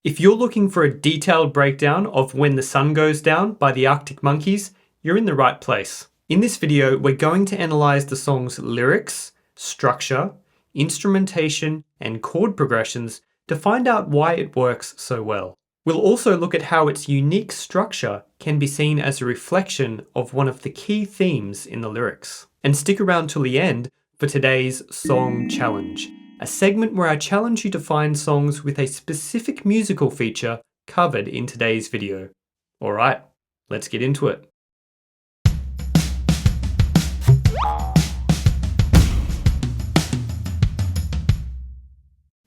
If you're looking for a detailed breakdown of When the Sun Goes Down by the Arctic Monkeys, you're in the right place. In this video, we're going to analyze the song's lyrics, structure, instrumentation, and chord progressions to find out why it works so well. We'll also look at how its unique structure can be seen as a reflection of one of the key themes in the lyrics. And stick around till the end for today's Song Challenge, a segment where I challenge you to find songs with a specific musical feature covered in today's video. Alright, let's get into it.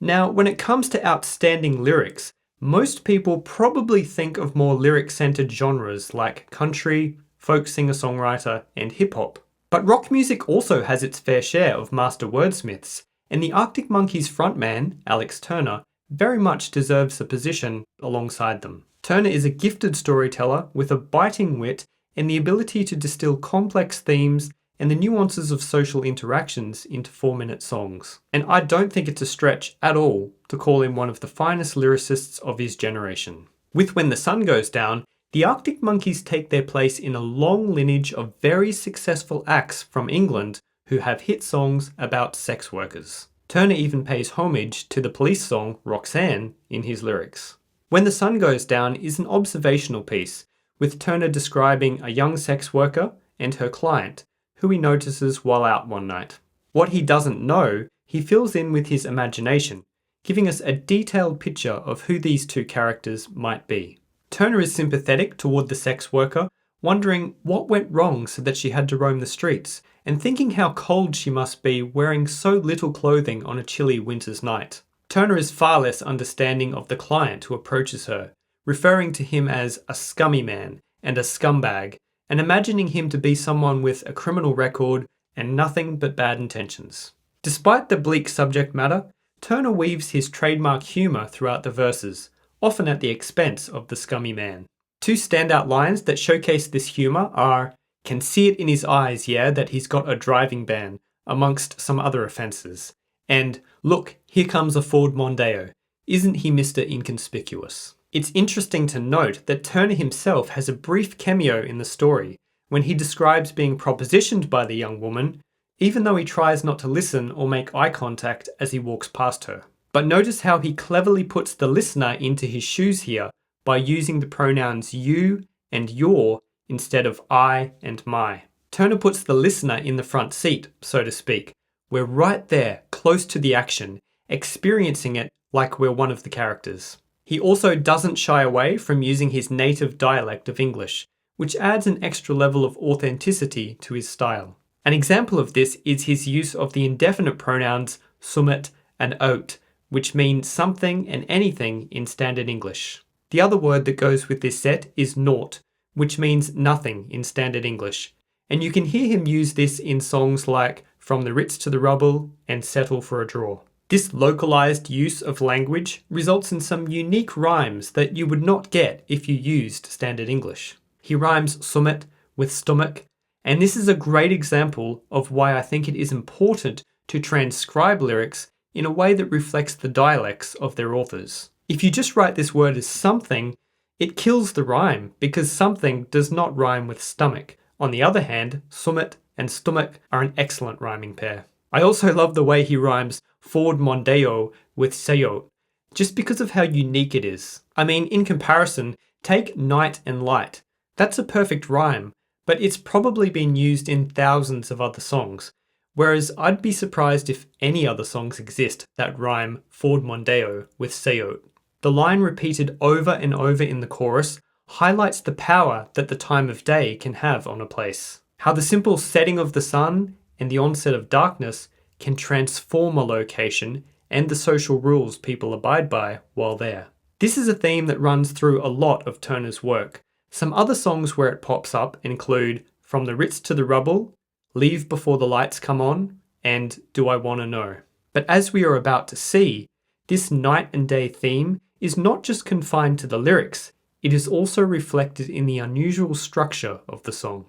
Now, when it comes to outstanding lyrics, most people probably think of more lyric-centered genres like country, folk singer-songwriter, and hip-hop. But rock music also has its fair share of master wordsmiths, and the Arctic Monkeys frontman, Alex Turner, very much deserves a position alongside them. Turner is a gifted storyteller with a biting wit and the ability to distill complex themes and the nuances of social interactions into 4-minute songs. And I don't think it's a stretch at all to call him one of the finest lyricists of his generation. With When the Sun Goes Down, the Arctic Monkeys take their place in a long lineage of very successful acts from England who have hit songs about sex workers. Turner even pays homage to the Police song Roxanne in his lyrics. When the Sun Goes Down is an observational piece, with Turner describing a young sex worker and her client, who he notices while out one night. What he doesn't know, he fills in with his imagination, giving us a detailed picture of who these two characters might be. Turner is sympathetic toward the sex worker, wondering what went wrong so that she had to roam the streets, and thinking how cold she must be wearing so little clothing on a chilly winter's night. Turner is far less understanding of the client who approaches her, referring to him as a scummy man and a scumbag, and imagining him to be someone with a criminal record and nothing but bad intentions. Despite the bleak subject matter, Turner weaves his trademark humour throughout the verses, often at the expense of the scummy man. Two standout lines that showcase this humour are, "Can see it in his eyes, yeah, that he's got a driving ban," amongst some other offences, and "Look, here comes a Ford Mondeo. Isn't he Mr. Inconspicuous?" It's interesting to note that Turner himself has a brief cameo in the story when he describes being propositioned by the young woman, even though he tries not to listen or make eye contact as he walks past her. But notice how he cleverly puts the listener into his shoes here by using the pronouns you and your instead of I and my. Turner puts the listener in the front seat, so to speak. We're right there, close to the action, experiencing it like we're one of the characters. He also doesn't shy away from using his native dialect of English, which adds an extra level of authenticity to his style. An example of this is his use of the indefinite pronouns summat and oat, which mean something and anything in standard English. The other word that goes with this set is naught, which means nothing in standard English, and you can hear him use this in songs like From the Ritz to the Rubble and Settle for a Draw. This localized use of language results in some unique rhymes that you would not get if you used standard English. He rhymes summat with stomach, and this is a great example of why I think it is important to transcribe lyrics in a way that reflects the dialects of their authors. If you just write this word as something, it kills the rhyme because something does not rhyme with stomach. On the other hand, summat and stomach are an excellent rhyming pair. I also love the way he rhymes Ford Mondeo with Seyote, just because of how unique it is. I mean, in comparison, take night and light. That's a perfect rhyme, but it's probably been used in thousands of other songs, whereas I'd be surprised if any other songs exist that rhyme Ford Mondeo with Seyote. The line repeated over and over in the chorus highlights the power that the time of day can have on a place. How the simple setting of the sun and the onset of darkness can transform a location and the social rules people abide by while there. This is a theme that runs through a lot of Turner's work. Some other songs where it pops up include From the Ritz to the Rubble, Leave Before the Lights Come On, and Do I Wanna Know. But as we are about to see, this night and day theme is not just confined to the lyrics, it is also reflected in the unusual structure of the song.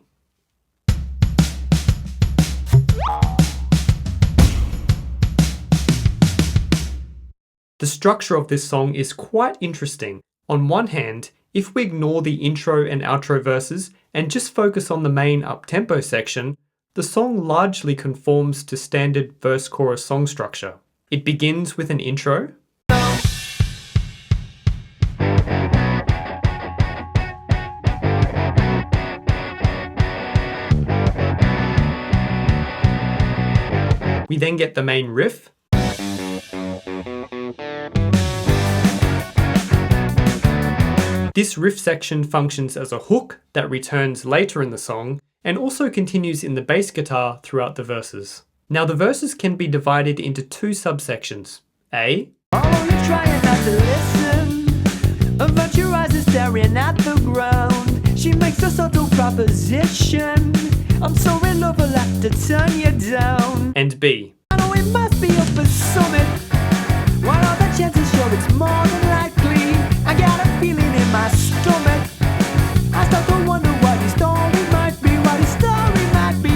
The structure of this song is quite interesting. On one hand, if we ignore the intro and outro verses and just focus on the main uptempo section, the song largely conforms to standard verse-chorus song structure. It begins with an intro, we then get the main riff, this riff section functions as a hook that returns later in the song and also continues in the bass guitar throughout the verses. Now the verses can be divided into two subsections. A, trying not to listen, avert your eyes and staring at the ground. She makes a subtle proposition. I'm so in love, I'll have to turn you down. And B, I know it must be up for summit. What are the chances? Sure, it's more than likely. I got a feeling in my stomach. I start to wonder what his story might be, what his story might be.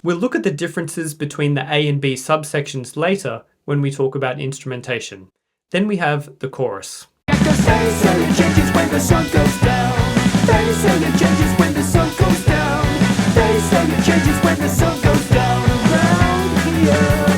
We'll look at the differences between the A and B subsections later when we talk about instrumentation. Then we have the chorus. Changes when the sun goes down. Changes when the sun goes down. Changes when the sun goes down. Around here.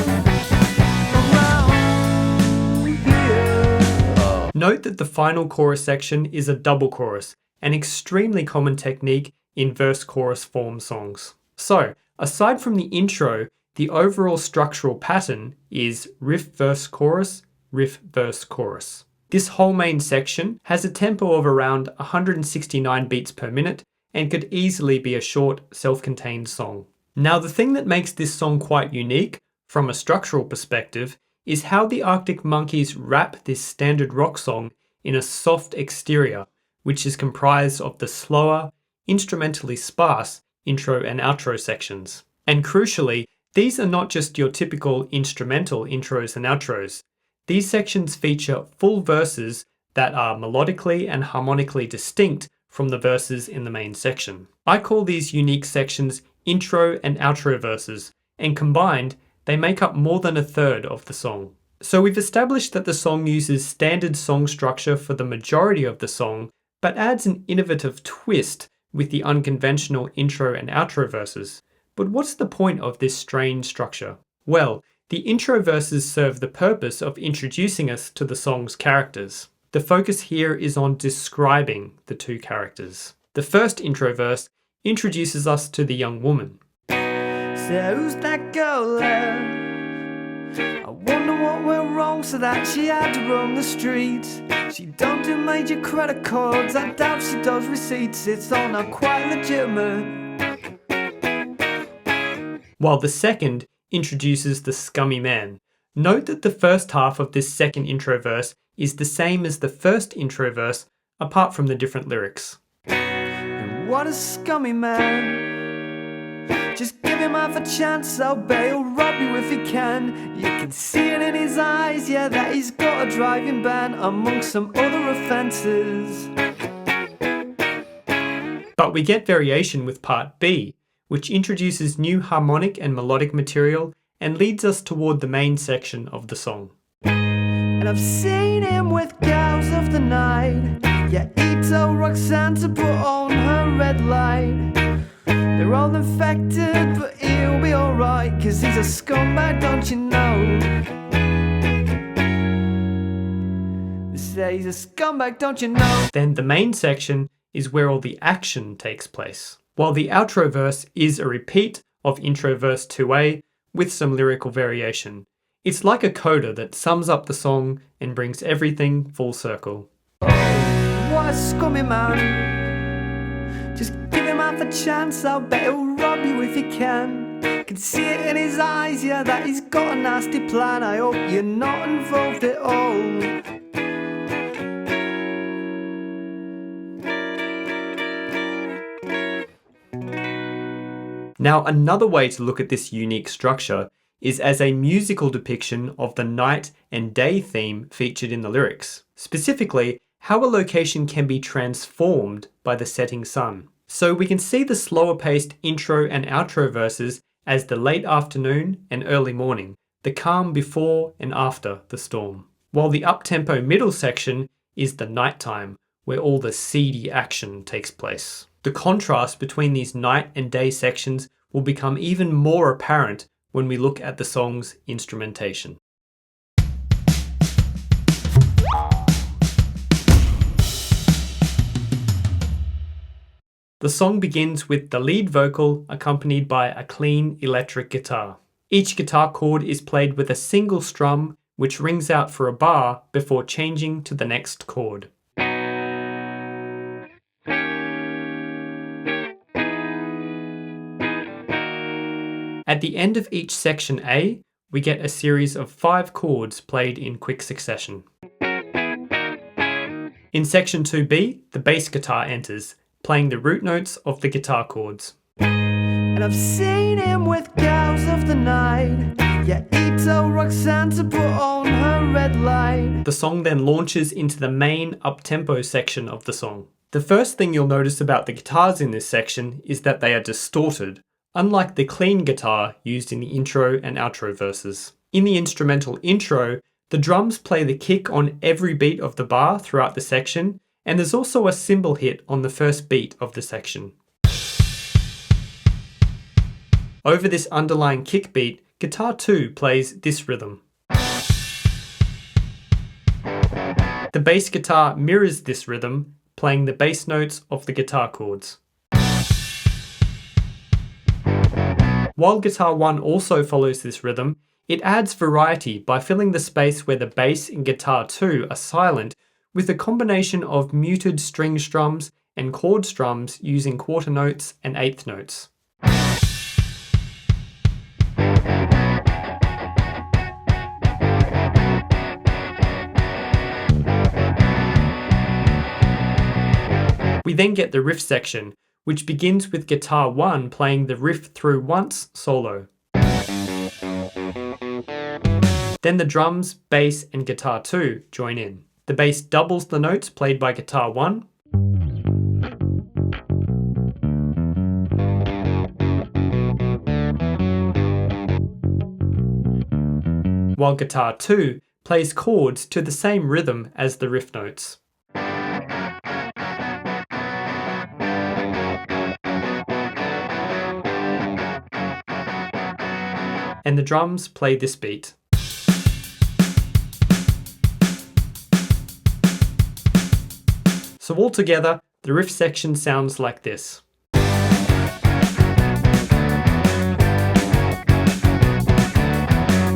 Note that the final chorus section is a double chorus, an extremely common technique in verse-chorus form songs. So, aside from the intro, the overall structural pattern is riff verse chorus, riff verse chorus. This whole main section has a tempo of around 169 beats per minute and could easily be a short, self-contained song. Now the thing that makes this song quite unique, from a structural perspective, is how the Arctic Monkeys wrap this standard rock song in a soft exterior, which is comprised of the slower, instrumentally sparse intro and outro sections. And crucially, these are not just your typical instrumental intros and outros. These sections feature full verses that are melodically and harmonically distinct from the verses in the main section. I call these unique sections intro and outro verses, and combined, they make up more than a third of the song. So we've established that the song uses standard song structure for the majority of the song, but adds an innovative twist with the unconventional intro and outro verses. But what's the point of this strange structure? Well, the intro verses serve the purpose of introducing us to the song's characters. The focus here is on describing the two characters. The first intro verse introduces us to the young woman. So who's that girl there? I wonder what went wrong so that she had to roam the streets. She don't do major credit cards, I doubt she does receipts. It's all not quite legitimate. While the second introduces the scummy man. Note that the first half of this second intro verse is the same as the first intro verse, apart from the different lyrics. And what a scummy man. Just give him half a chance, I'll bet he'll rob you if he can. You can see it in his eyes, yeah, that he's got a driving ban amongst some other offences. But we get variation with part B, which introduces new harmonic and melodic material and leads us toward the main section of the song. And I've seen him with girls of the night. Yeah, he told Roxanne to put on her red light. They're all infected, but he'll be alright, 'cause he's a scumbag, don't you know? They say he's a scumbag, don't you know? Then the main section is where all the action takes place, while the outro verse is a repeat of intro verse 2A with some lyrical variation. It's like a coda that sums up the song and brings everything full circle. Oh, what a scummy man. Just give him half a chance, I'll bet he'll rob you if he can. Can see it in his eyes, yeah, that he's got a nasty plan. I hope you're not involved at all. Now, another way to look at this unique structure is as a musical depiction of the night and day theme featured in the lyrics. Specifically, how a location can be transformed by the setting sun. So we can see the slower paced intro and outro verses as the late afternoon and early morning, the calm before and after the storm. while the uptempo middle section is the nighttime, where all the seedy action takes place. The contrast between these night and day sections will become even more apparent when we look at the song's instrumentation. The song begins with the lead vocal accompanied by a clean electric guitar. Each guitar chord is played with a single strum, which rings out for a bar before changing to the next chord. At the end of each section A, we get a series of 5 chords played in quick succession. In section 2B, the bass guitar enters, playing the root notes of the guitar chords. And I've seen him with girls of the night. Yeah, he told Roxanne to put on her red light. The song then launches into the main uptempo section of the song. The first thing you'll notice about the guitars in this section is that they are distorted, unlike the clean guitar used in the intro and outro verses. In the instrumental intro, the drums play the kick on every beat of the bar throughout the section, and there's also a cymbal hit on the first beat of the section. Over this underlying kick beat, guitar 2 plays this rhythm. The bass guitar mirrors this rhythm, playing the bass notes of the guitar chords. While guitar 1 also follows this rhythm, it adds variety by filling the space where the bass in guitar 2 are silent with a combination of muted string strums and chord strums using quarter notes and eighth notes. We then get the riff section, which begins with guitar 1 playing the riff through once solo. Then the drums, bass, and guitar 2 join in. The bass doubles the notes played by guitar 1, while guitar 2 plays chords to the same rhythm as the riff notes. And the drums play this beat. So altogether, the riff section sounds like this.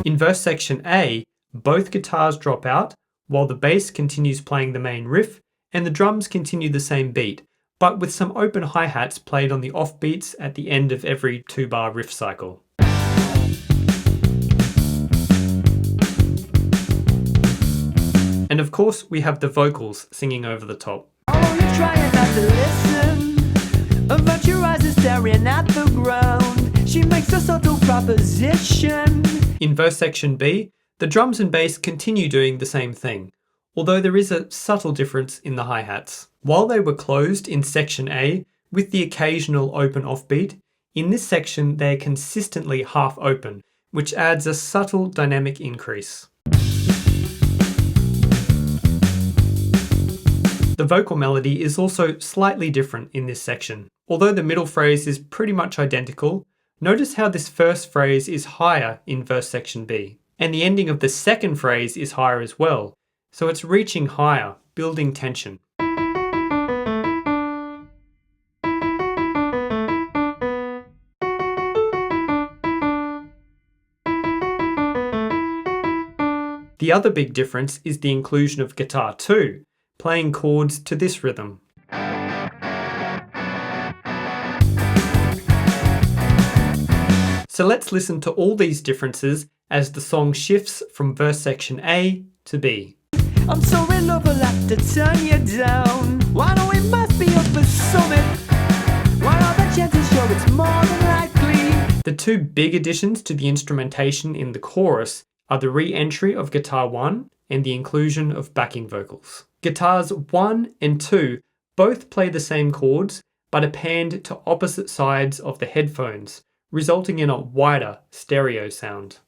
In verse section A, both guitars drop out, while the bass continues playing the main riff, and the drums continue the same beat, but with some open hi-hats played on the offbeats at the end of every 2-bar riff cycle. And of course, we have the vocals singing over the top. Oh, you're trying not to listen, but your eyes are staring at the ground. She makes a subtle proposition. In verse section B, the drums and bass continue doing the same thing, although there is a subtle difference in the hi-hats. While they were closed in section A with the occasional open offbeat, in this section they're consistently half open, which adds a subtle dynamic increase. The vocal melody is also slightly different in this section. Although the middle phrase is pretty much identical, notice how this first phrase is higher in verse section B, and the ending of the second phrase is higher as well, so it's reaching higher, building tension. The other big difference is the inclusion of guitar 2, playing chords to this rhythm. So let's listen to all these differences as the song shifts from verse section A to B. I'm so in love, I'll have to turn you down. Why don't we must be up for summit? Why are the chances show it's more than likely? The two big additions to the instrumentation in the chorus are the re-entry of guitar 1 and the inclusion of backing vocals. Guitars 1 and 2 both play the same chords, but are panned to opposite sides of the headphones, resulting in a wider stereo sound.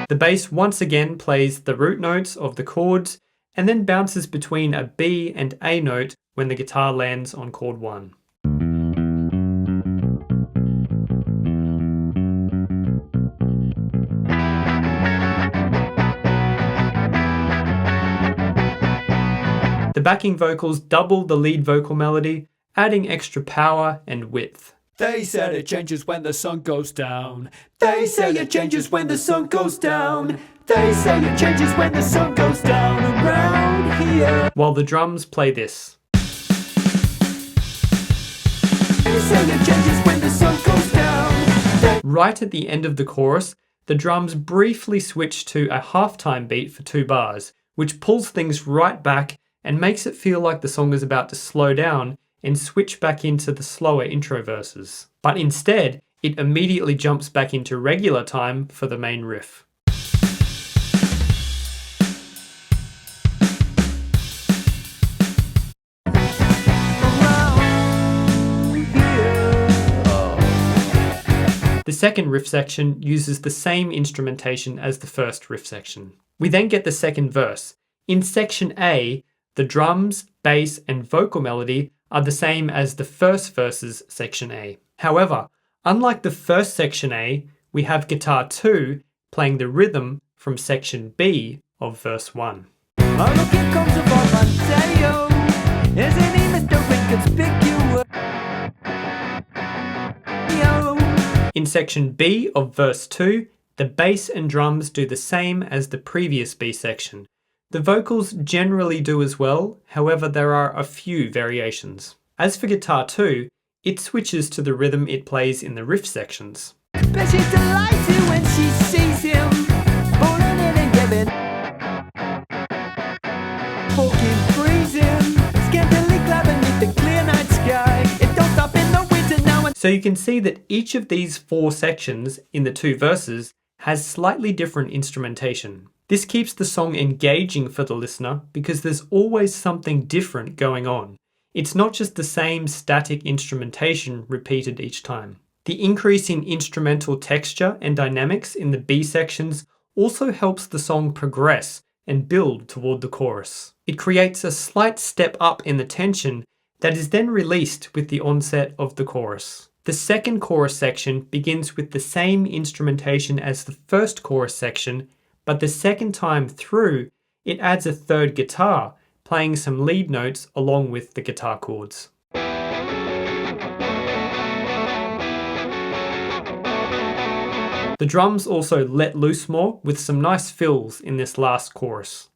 The bass once again plays the root notes of the chords and then bounces between a B and A note when the guitar lands on chord 1. The backing vocals double the lead vocal melody, adding extra power and width. They said it changes when the sun goes down. They say it changes when the sun goes down. They say it changes when the sun goes down around here. While the drums play this. They say it changes when the sun goes down. Right at the end of the chorus, the drums briefly switch to a halftime beat for 2 bars, which pulls things right back and makes it feel like the song is about to slow down and switch back into the slower intro verses. But instead, it immediately jumps back into regular time for the main riff. The second riff section uses the same instrumentation as the first riff section. We then get the second verse. In section A, the drums, bass, and vocal melody are the same as the first verse's section A. However, unlike the first section A, we have guitar 2 playing the rhythm from section B of verse 1. Oh, look, here comes a Bombardeo. Isn't he Mr. Inconspicuous? In section B of verse 2, the bass and drums do the same as the previous B section. The vocals generally do as well, however there are a few variations. As for guitar 2, it switches to the rhythm it plays in the riff sections. But she's delighted when she sees him, pulling it and giving, fucking freezing, scantily clad beneath the clear night sky. It don't stop in the winter now. So you can see that each of these 4 sections in the 2 verses has slightly different instrumentation. This keeps the song engaging for the listener because there's always something different going on. It's not just the same static instrumentation repeated each time. The increase in instrumental texture and dynamics in the B sections also helps the song progress and build toward the chorus. It creates a slight step up in the tension that is then released with the onset of the chorus. The second chorus section begins with the same instrumentation as the first chorus section, but the second time through, it adds a third guitar, playing some lead notes along with the guitar chords. The drums also let loose more with some nice fills in this last chorus.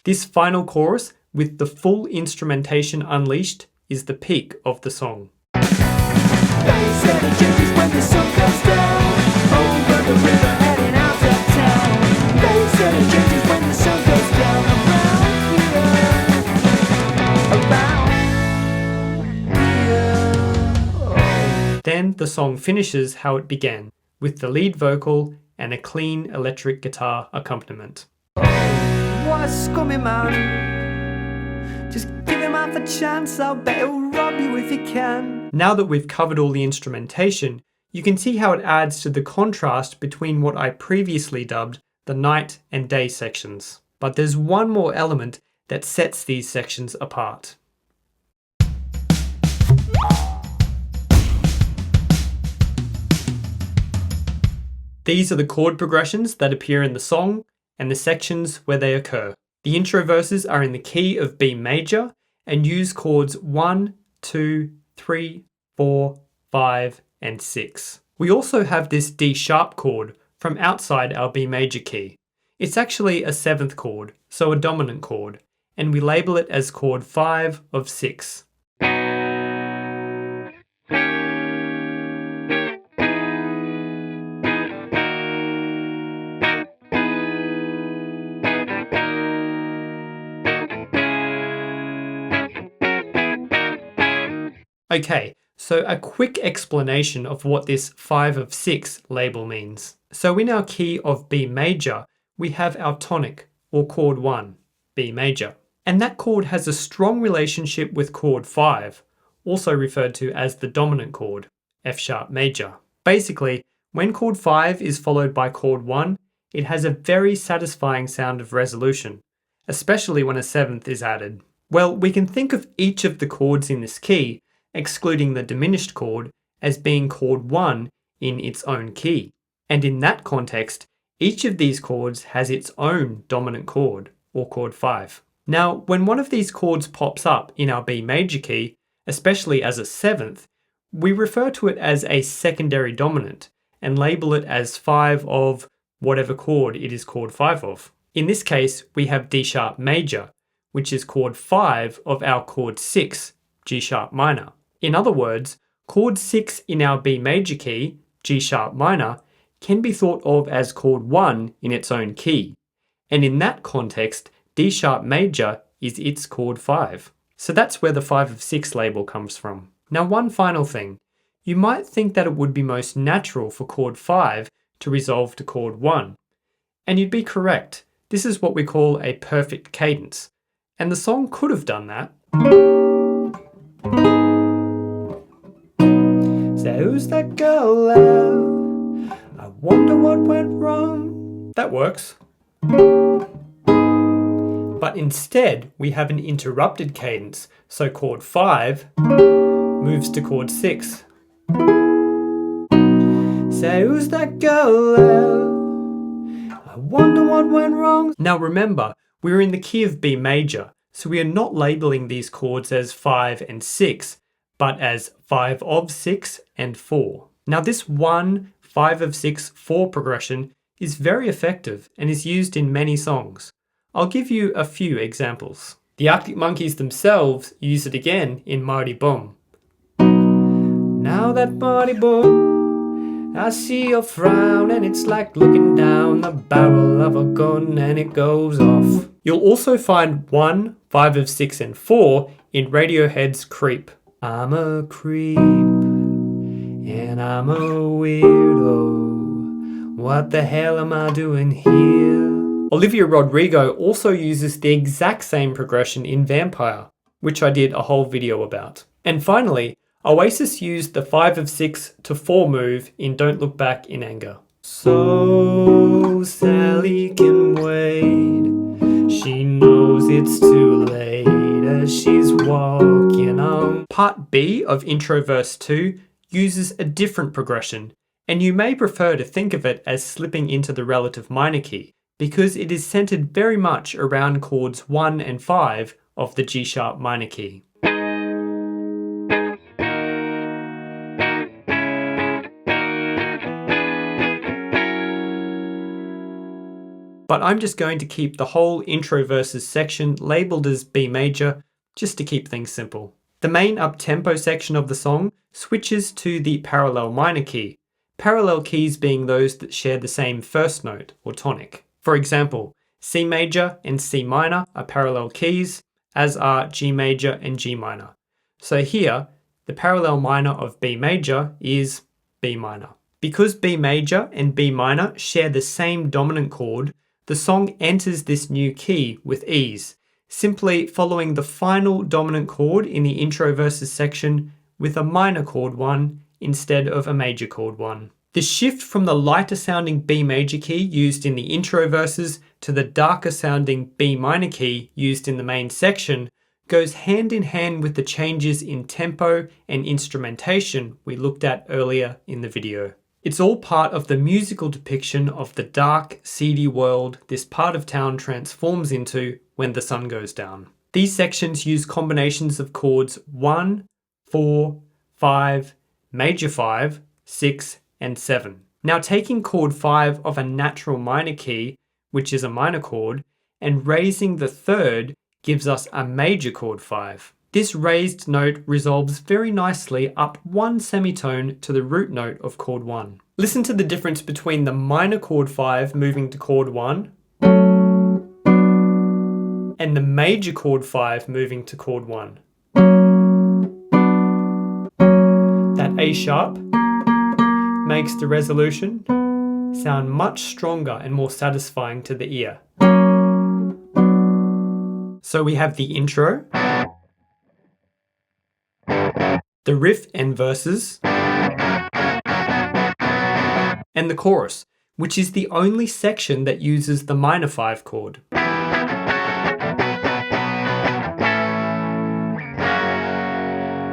This final chorus, with the full instrumentation unleashed, is the peak of the song. They said it changes when the sun goes down, over the river heading out of town. They said it changes when the sun goes down around here. Then the song finishes how it began, with the lead vocal and a clean electric guitar accompaniment. What a scummy man. Just give him half a chance, I'll bet he'll rob you if he can. Now that we've covered all the instrumentation, you can see how it adds to the contrast between what I previously dubbed the night and day sections. But there's one more element that sets these sections apart. These are the chord progressions that appear in the song and the sections where they occur. The intro verses are in the key of B major and use chords 1, 2, 3, 4, 5, and 6. We also have this D sharp chord from outside our B major key. It's actually a 7th chord, so a dominant chord, and we label it as chord 5 of 6. Okay, so a quick explanation of what this 5 of 6 label means. So in our key of B major, we have our tonic, or chord 1, B major. And that chord has a strong relationship with chord 5, also referred to as the dominant chord, F sharp major. Basically, when chord 5 is followed by chord 1, it has a very satisfying sound of resolution, especially when a 7th is added. Well, we can think of each of the chords in this key, excluding the diminished chord, as being chord 1 in its own key. And in that context, each of these chords has its own dominant chord, or chord 5. Now, when one of these chords pops up in our B major key, especially as a 7th, we refer to it as a secondary dominant and label it as 5 of whatever chord it is chord 5 of. In this case, we have D sharp major, which is chord 5 of our chord 6, G sharp minor. In other words, chord 6 in our B major key, G sharp minor, can be thought of as chord 1 in its own key. And in that context, D sharp major is its chord 5. So that's where the 5 of 6 label comes from. Now, one final thing. You might think that it would be most natural for chord 5 to resolve to chord 1. And you'd be correct. This is what we call a perfect cadence. And the song could have done that. So who's that girl there? I wonder what went wrong. That works. But instead, we have an interrupted cadence. So chord 5 moves to chord 6. Say, who's that girl there? I wonder what went wrong. Now remember, we're in the key of B major, so we are not labeling these chords as 5 and 6, but as 5 of 6 and 4. Now this 1, 5 of 6, 4 progression is very effective and is used in many songs. I'll give you a few examples. The Arctic Monkeys themselves use it again in Marty Bum. Now that Marty Bum, I see your frown and it's like looking down the barrel of a gun and it goes off. You'll also find 1, 5 of 6 and 4 in Radiohead's Creep. I'm a creep and I'm a weirdo. What the hell am I doing here? Olivia Rodrigo also uses the exact same progression in Vampire, which I did a whole video about. And finally, Oasis used the 5 of 6 to 4 move in Don't Look Back in Anger. So Sally can wait. She knows it's too late as she's walking on. Part B of intro verse 2 uses a different progression, and you may prefer to think of it as slipping into the relative minor key, because it is centered very much around chords 1 and 5 of the G sharp minor key. But I'm just going to keep the whole intro verses section labeled as B major, just to keep things simple. The main uptempo section of the song switches to the parallel minor key, parallel keys being those that share the same first note or tonic. For example, C major and C minor are parallel keys, as are G major and G minor. So here, the parallel minor of B major is B minor. Because B major and B minor share the same dominant chord, the song enters this new key with ease, simply following the final dominant chord in the intro verses section with a minor chord 1 instead of a major chord 1. The shift from the lighter sounding B major key used in the intro verses to the darker sounding B minor key used in the main section goes hand in hand with the changes in tempo and instrumentation we looked at earlier in the video. It's all part of the musical depiction of the dark, seedy world this part of town transforms into when the sun goes down. These sections use combinations of chords 1, 4, 5, major 5, 6, and 7. Now taking chord 5 of a natural minor key, which is a minor chord, and raising the third gives us a major chord 5. This raised note resolves very nicely up one semitone to the root note of chord 1. Listen to the difference between the minor chord 5 moving to chord 1 and the major chord 5 moving to chord 1. That A sharp makes the resolution sound much stronger and more satisfying to the ear. So we have the intro, the riff and verses, and the chorus, which is the only section that uses the minor 5 chord.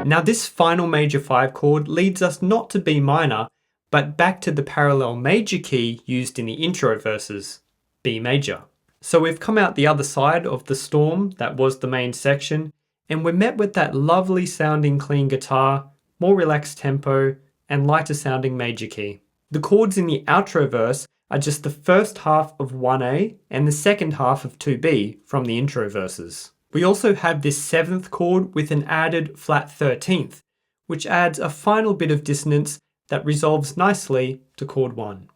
Now this final major 5 chord leads us not to B minor, but back to the parallel major key used in the intro verses, B major. So we've come out the other side of the storm that was the main section, and we're met with that lovely sounding clean guitar, more relaxed tempo, and lighter sounding major key. The chords in the outro verse are just the first half of 1A and the second half of 2B from the intro verses. We also have this 7th chord with an added flat 13th, which adds a final bit of dissonance that resolves nicely to chord 1.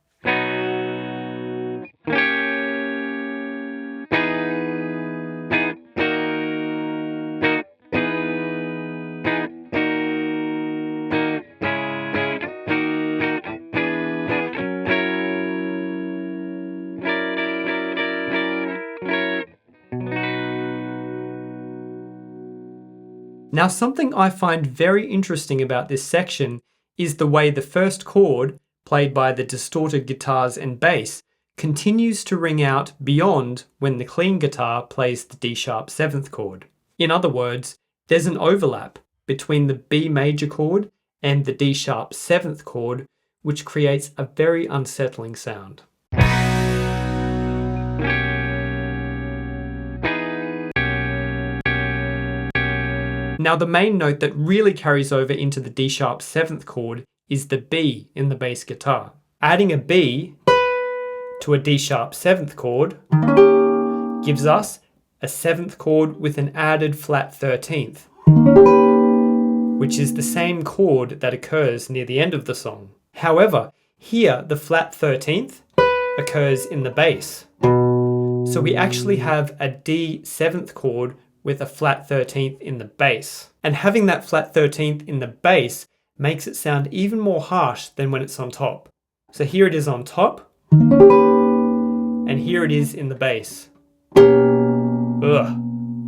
Now, something I find very interesting about this section is the way the first chord, played by the distorted guitars and bass, continues to ring out beyond when the clean guitar plays the D-sharp 7th chord. In other words, there's an overlap between the B major chord and the D-sharp 7th chord, which creates a very unsettling sound. Now the main note that really carries over into the D-sharp 7th chord is the B in the bass guitar. Adding a B to a D-sharp 7th chord gives us a 7th chord with an added flat 13th, which is the same chord that occurs near the end of the song. However, here the flat 13th occurs in the bass. So we actually have a D 7th chord with a flat 13th in the bass. And having that flat 13th in the bass makes it sound even more harsh than when it's on top. So here it is on top, and here it is in the bass. Ugh,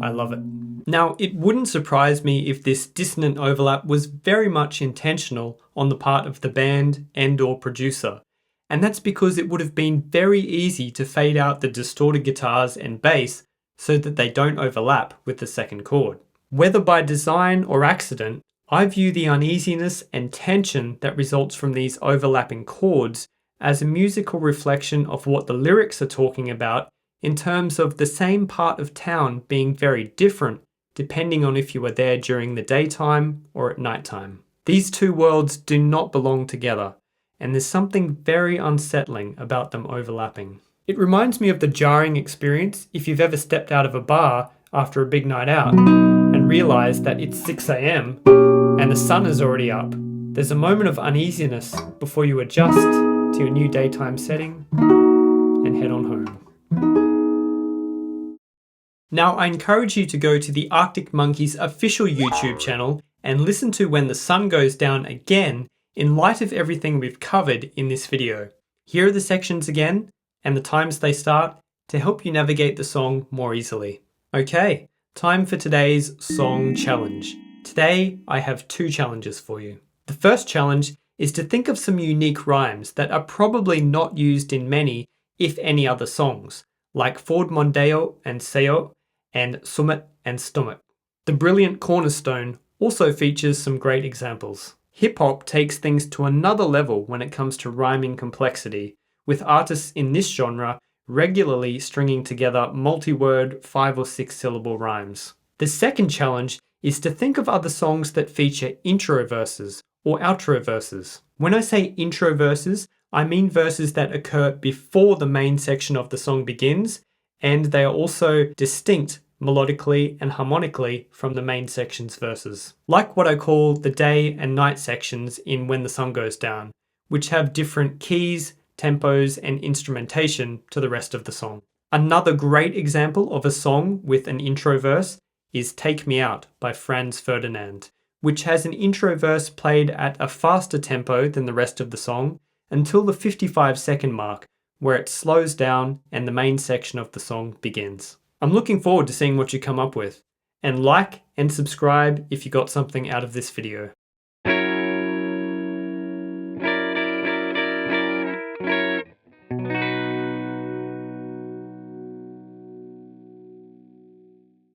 I love it. Now, it wouldn't surprise me if this dissonant overlap was very much intentional on the part of the band and/or producer. And that's because it would have been very easy to fade out the distorted guitars and bass so that they don't overlap with the second chord. Whether by design or accident, I view the uneasiness and tension that results from these overlapping chords as a musical reflection of what the lyrics are talking about in terms of the same part of town being very different depending on if you were there during the daytime or at nighttime. These two worlds do not belong together, and there's something very unsettling about them overlapping. It reminds me of the jarring experience if you've ever stepped out of a bar after a big night out and realised that it's 6 a.m. and the sun is already up. There's a moment of uneasiness before you adjust to your new daytime setting and head on home. Now, I encourage you to go to the Arctic Monkeys official YouTube channel and listen to When the Sun Goes Down again in light of everything we've covered in this video. Here are the sections again and the times they start to help you navigate the song more easily. Okay, time for today's song challenge. Today, I have 2 challenges for you. The first challenge is to think of some unique rhymes that are probably not used in many, if any other songs, like Ford Mondeo and Seo, and Summit and Stomach. The brilliant Cornerstone also features some great examples. Hip-hop takes things to another level when it comes to rhyming complexity, with artists in this genre regularly stringing together multi-word 5 or 6 syllable rhymes. The second challenge is to think of other songs that feature intro verses or outro verses. When I say intro verses, I mean verses that occur before the main section of the song begins, and they are also distinct melodically and harmonically from the main section's verses. Like what I call the day and night sections in When the Sun Goes Down, which have different keys, tempos, and instrumentation to the rest of the song. Another great example of a song with an intro verse is Take Me Out by Franz Ferdinand, which has an intro verse played at a faster tempo than the rest of the song until the 55-second mark, where it slows down and the main section of the song begins. I'm looking forward to seeing what you come up with, and like and subscribe if you got something out of this video.